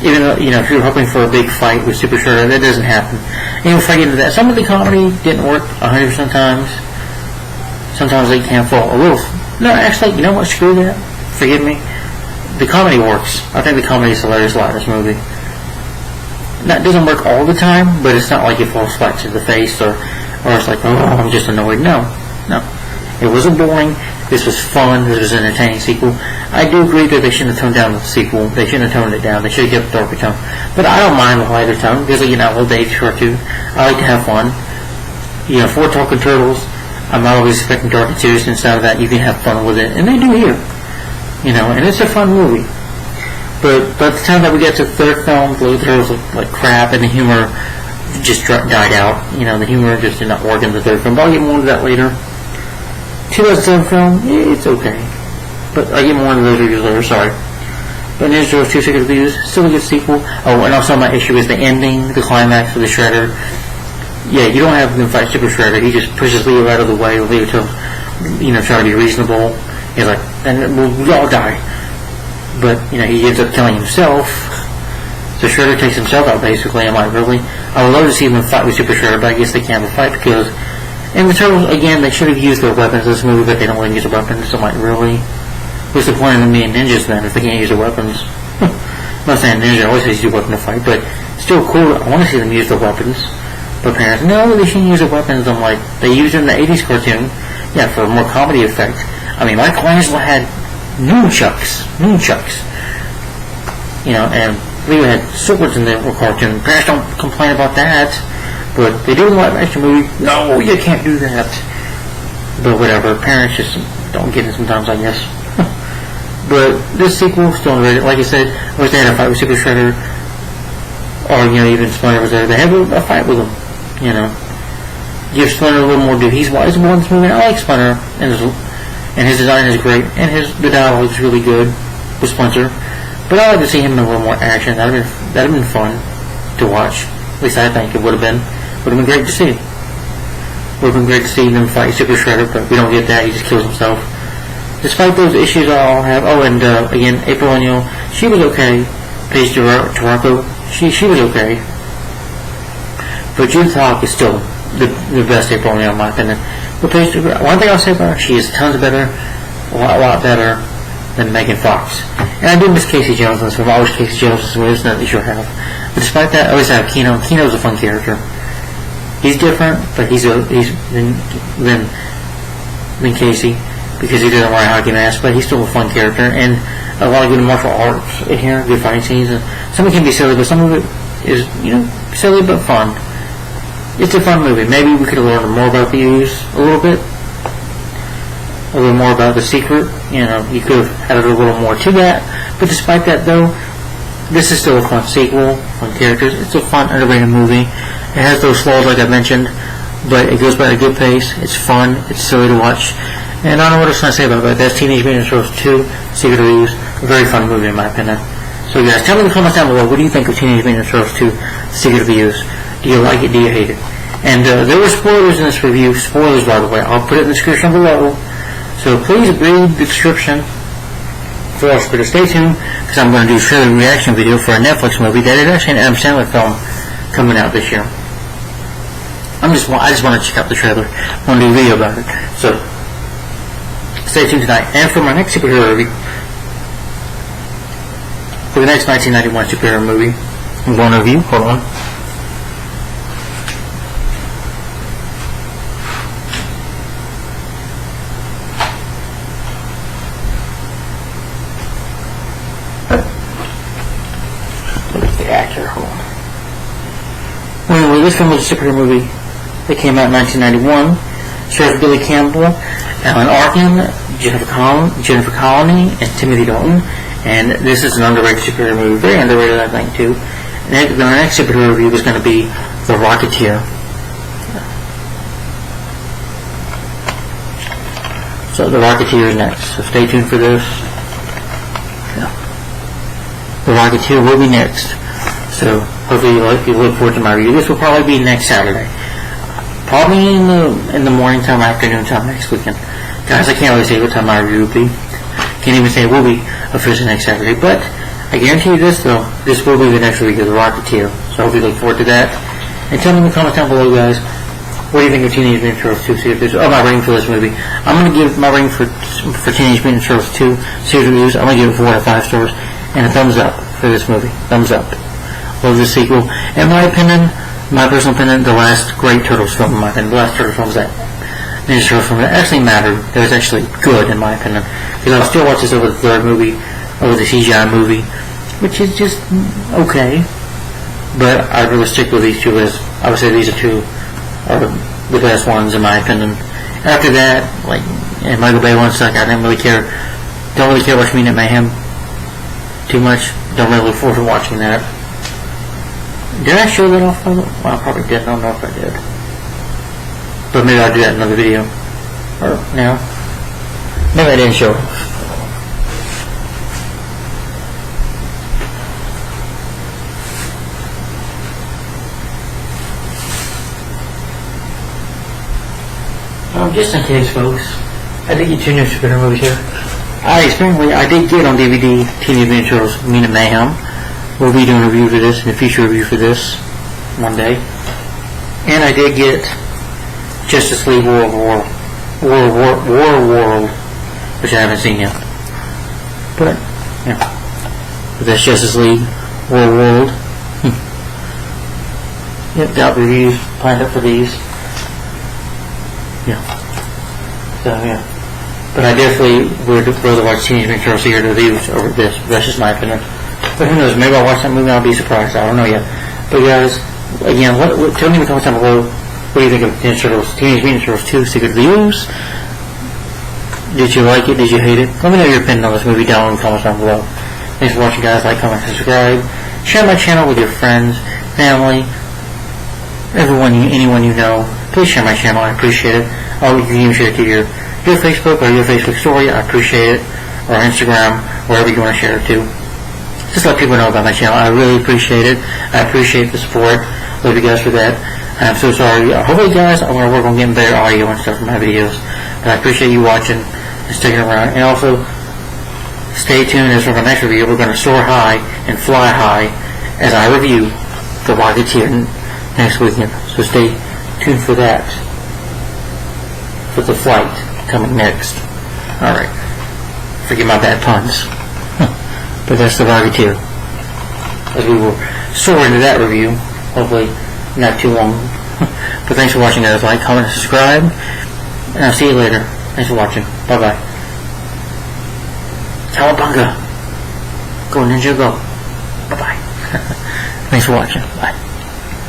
even though, if you're hoping for a big fight with Super Shredder, that doesn't happen. And if I get into that, some of the comedy didn't work 100% times. Sometimes they can fall a little. No, actually, you know what? Screw that. Forgive me. The comedy works. I think the comedy is hilarious a lot in this movie. That doesn't work all the time, but it's not like it falls flat to the face or it's like, oh, I'm just annoyed. No. It wasn't boring. This was fun. This was an entertaining sequel. I do agree that they shouldn't have toned down the sequel. They shouldn't have toned it down. They should have kept the darker tone. But I don't mind the lighter tone because, old age cartoon. I like to have fun. For Talking Turtles, I'm not always expecting dark and seriousness out of that. You can have fun with it, and they do here. And it's a fun movie. But by the time that we get to the third film, the Turtles looked like crap, and the humor just died out. The humor just did not work in the third film. But I'll get more into that later. 2007 film, it's okay. But I'll get more into those reviews later, sorry. But Ninja Turtles 2 Secret Reviews, still a good sequel. Oh, and also my issue is the ending, the climax of the Shredder. Yeah, you don't have him fight Super Shredder. He just pushes Leo out of the way. Leo to, try to be reasonable. He's like, and we'll all die. But, he ends up killing himself. So Shredder takes himself out, basically. I'm like, really? I would love to see them fight with Super Shredder, but I guess they can't have a fight because And the Turtles, again, they should have used their weapons in this movie, but they don't really use their weapons, so I'm like, really? What's the point of them being ninjas then if they can't use their weapons? I'm not saying ninja always has to use a weapon to fight, but still cool. I want to see them use their weapons. But parents, no, they shouldn't use their weapons. I'm like, they used it in the 80s cartoon, yeah, for a more comedy effect. I mean, Michelangelo had nunchucks. You know, and Leo had swords in the cartoon. Parents don't complain about that. But they do in the live action movie, no, you can't do that. But whatever, parents just don't get it sometimes, I guess. But this sequel, still underrated. Like I said, I wish they had a fight with Super Shredder, or, you know, even Splinter was there. They had a fight with him, you know. Give Splinter a little more due. He's wise in this movie. I like Splinter, and his design is great, and the dialogue is really good with Splinter. But I'd like to see him in a little more action. That'd have been fun to watch. At least I think it would have been. Would have been great to see. Would have been great to see them fight Super Shredder, but we don't get that. He just kills himself. Despite those issues I all have. Oh, and again, April O'Neil, she was okay. Paige Tarako, she was okay. But Judith Hawk is still the best April O'Neil in my opinion. But Paige, one thing I'll say about her, she is tons better, a lot better than Megan Fox. And I do miss Casey Jones in this film. I wish Casey Jones was with us, not that you sure have. But despite that, I always have Keno. Keno's a fun character. He's different, but he's than Casey, because he doesn't wear a hockey mask, but he's still a fun character, and a lot of good martial arts in here, good fighting scenes. And some of it can be silly, but some of it is, you know, silly but fun. It's a fun movie. Maybe we could have learned more about the Ooze a little bit, a little more about the secret. You know, you could have added a little more to that. But despite that, though, this is still a fun sequel, fun characters. It's a fun, underrated movie. It has those flaws, like I mentioned, but it goes by at a good pace. It's fun. It's silly to watch. And I don't know what else can I say about that. That's Teenage Mutant Ninja Turtles 2, Secret of the Ooze. A very fun movie, in my opinion. So, guys, tell me in the comments down below, what do you think of Teenage Mutant Ninja Turtles 2, Secret of the Ooze? Do you like it? Do you hate it? And there were spoilers in this review. Spoilers, by the way. I'll put it in the description below. So please read the description for us. But stay tuned, because I'm going to do a trailer reaction video for a Netflix movie that is actually an Adam Sandler film coming out this year. I just want to check out the trailer. I want to do a video about it. So stay tuned tonight. And for my next superhero review, for the next 1991 superhero movie, I'm going to review. Hold on. Anyway, this film was a superhero movie that came out in 1991. Stars Billy Campbell, Alan Arkin, Jennifer Connelly, and Timothy Dalton. And this is an underrated superhero movie, very underrated, I think, too. And the next superhero review is going to be The Rocketeer. So The Rocketeer is next. So stay tuned for this. The Rocketeer will be next. So hopefully you look forward to my review. This will probably be next Saturday. Probably in the morning time, afternoon time next weekend. Guys, I can't really say what time my review will be. Can't even say it will be officially next Saturday. But I guarantee you this, though. This will be the next week of The Rocketeer. So I hope you look forward to that. And tell me in the comments down below, guys, what do you think of Teenage Mutant Ninja Turtles 2? My rating for this movie. I'm going to give my rating for Teenage Mutant Ninja Turtles 2 series reviews. I'm going to give it 4 out of 5 stars. And a thumbs up for this movie. Thumbs up. Love this sequel. In my opinion, my personal opinion, the last great Turtles film, in my opinion, the last Turtles films that Ninja Turtles film that actually mattered, that was actually good, in my opinion. Because I'll still watch this over the third movie, over the CGI movie, which is just okay. But I'd really stick with these two, as I would say these are the best ones, in my opinion. After that, like, and Michael Bay one suck, I didn't really care. Don't really care about Mutant Mayhem too much. Don't really look forward to watching that. Did I show that off of it? Well, I probably did. I don't know if I did. But maybe I'll do that in another video. Or, no. Maybe I didn't show it. Just in case, folks, I did get 2 new superhero movies here. I did get on DVD Teenage Mutant Ninja Turtles Mutant Mayhem. We'll be doing a review for this and a future review for this one day. And I did get Justice League War World, which I haven't seen yet. But, yeah. But that's Justice League World. Yep, got reviews planned up for these. Yeah. So, yeah. But I definitely would rather watch Teenage Mutant Turtles here reviews over this. That's just my opinion. But who knows? Maybe I'll watch that movie and I'll be surprised. I don't know yet. But guys, again, tell me in the comments down below. What do you think of Teenage Mutant Turtles 2 Secret of the Ooze? Did you like it? Did you hate it? Let me know your opinion on this movie down in the comments down below. Thanks for watching, guys. Like, comment, subscribe. Share my channel with your friends, family, anyone you know. Please share my channel. I appreciate it. Oh, you can even share it to your Facebook or your Facebook story. I appreciate it. Or Instagram, wherever you want to share it to. Just let people know about my channel. I really appreciate it. I appreciate the support. Love you guys for that. I'm so sorry. Hopefully, guys, I'm going to work on getting better audio and stuff for my videos. But I appreciate you watching and sticking around. And also, stay tuned as for my next review. We're going to soar high and fly high as I review The Rocketeer next weekend. So stay tuned for that. For the flight coming next. Alright. Forget my bad puns. But that's The Rocketeer. As we will soar into that review. Hopefully not too long. But thanks for watching, guys. Like, comment, and subscribe. And I'll see you later. Thanks for watching. Bye bye. Cowabunga. Go Ninja go. Bye bye. Thanks for watching. Bye.